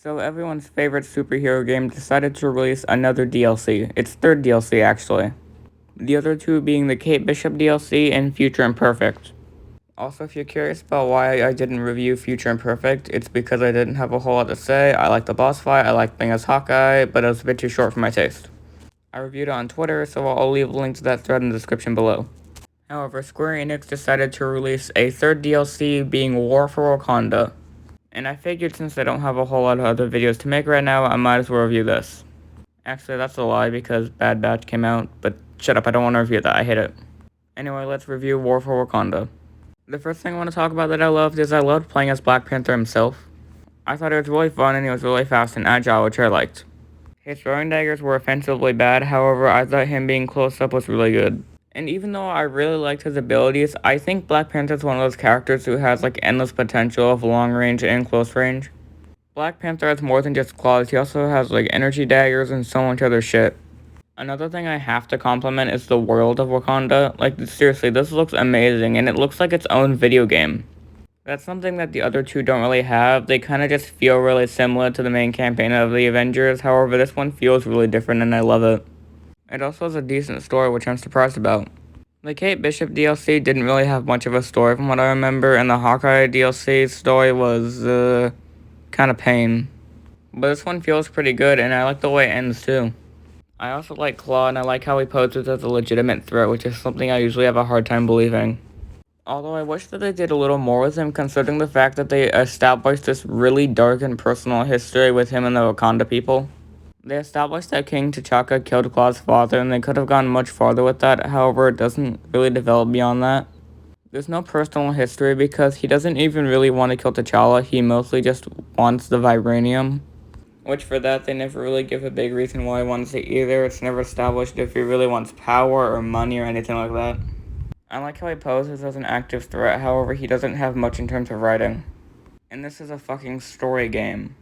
So everyone's favorite superhero game decided to release another DLC. Its third DLC, actually. The other two being the Kate Bishop DLC and Future Imperfect. Also, if you're curious about why I didn't review Future Imperfect, it's because I didn't have a whole lot to say. I liked the boss fight, I liked playing as Hawkeye, but it was a bit too short for my taste. I reviewed it on Twitter, so I'll leave a link to that thread in the description below. However, Square Enix decided to release a third DLC being War for Wakanda. And I figured since I don't have a whole lot of other videos to make right now, I might as well review this. Actually, that's a lie because Bad Batch came out, but shut up, I don't want to review that, I hate it. Anyway, let's review War for Wakanda. The first thing I want to talk about that I loved is I loved playing as Black Panther himself. I thought it was really fun and he was really fast and agile, which I liked. His throwing daggers were offensively bad, however, I thought him being close up was really good. And even though I really liked his abilities, I think Black Panther is one of those characters who has like endless potential of long range and close range. Black Panther has more than just claws, he also has like energy daggers and so much other shit. Another thing I have to compliment is the world of Wakanda. Like, seriously, this looks amazing and it looks like its own video game. That's something that the other two don't really have. They kind of just feel really similar to the main campaign of the Avengers. However, this one feels really different and I love it. It also has a decent story, which I'm surprised about. The Kate Bishop DLC didn't really have much of a story from what I remember, and the Hawkeye DLC story was, kind of pain. But this one feels pretty good, and I like the way it ends too. I also like Klaw, and I like how he poses as a legitimate threat, which is something I usually have a hard time believing. Although I wish that they did a little more with him, considering the fact that they established this really dark and personal history with him and the Wakanda people. They established that King T'Chaka killed Klaw's father, and they could have gone much farther with that, however, it doesn't really develop beyond that. There's no personal history because he doesn't even really want to kill T'Challa, he mostly just wants the vibranium. Which for that, they never really give a big reason why he wants it either. It's never established if he really wants power or money or anything like that. I like how he poses as an active threat, however, he doesn't have much in terms of writing. And this is a fucking story game.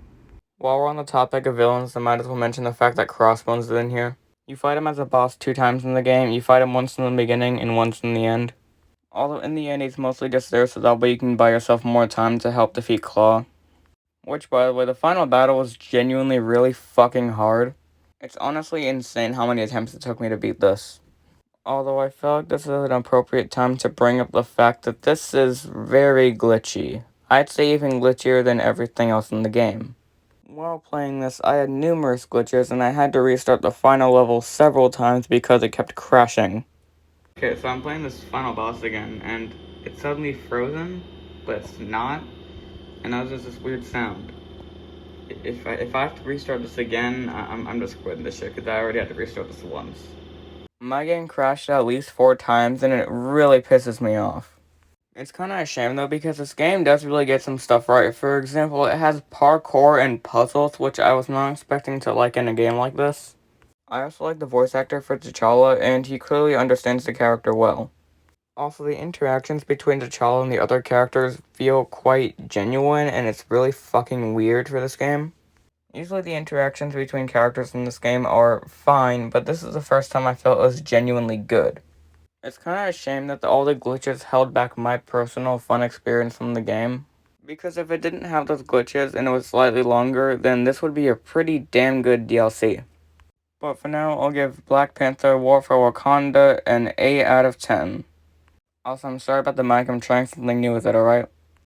While we're on the topic of villains, I might as well mention the fact that Crossbones is in here. You fight him as a boss 2 times in the game. You fight him once in the beginning and once in the end. Although in the end, he's mostly just there so that way you can buy yourself more time to help defeat Klaw. Which, by the way, the final battle was genuinely really fucking hard. It's honestly insane how many attempts it took me to beat this. Although I feel like this is an appropriate time to bring up the fact that this is very glitchy. I'd say even glitchier than everything else in the game. While playing this, I had numerous glitches and I had to restart the final level several times because it kept crashing. Okay, so I'm playing this final boss again and it's suddenly frozen, but it's not. And now there's this weird sound. If I have to restart this again, I'm just quitting this shit because I already had to restart this once. My game crashed at least 4 times and it really pisses me off. It's kind of a shame though because this game does really get some stuff right. For example, it has parkour and puzzles, which I was not expecting to like in a game like this. I also like the voice actor for T'Challa, and he clearly understands the character well. Also, the interactions between T'Challa and the other characters feel quite genuine, and it's really fucking weird for this game. Usually the interactions between characters in this game are fine, but this is the first time I felt it was genuinely good. It's kind of a shame that all the glitches held back my personal fun experience from the game. Because if it didn't have those glitches and it was slightly longer, then this would be a pretty damn good DLC. But for now, I'll give Black Panther War for Wakanda an 8 out of 10. Also, I'm sorry about the mic, I'm trying something new with it, alright?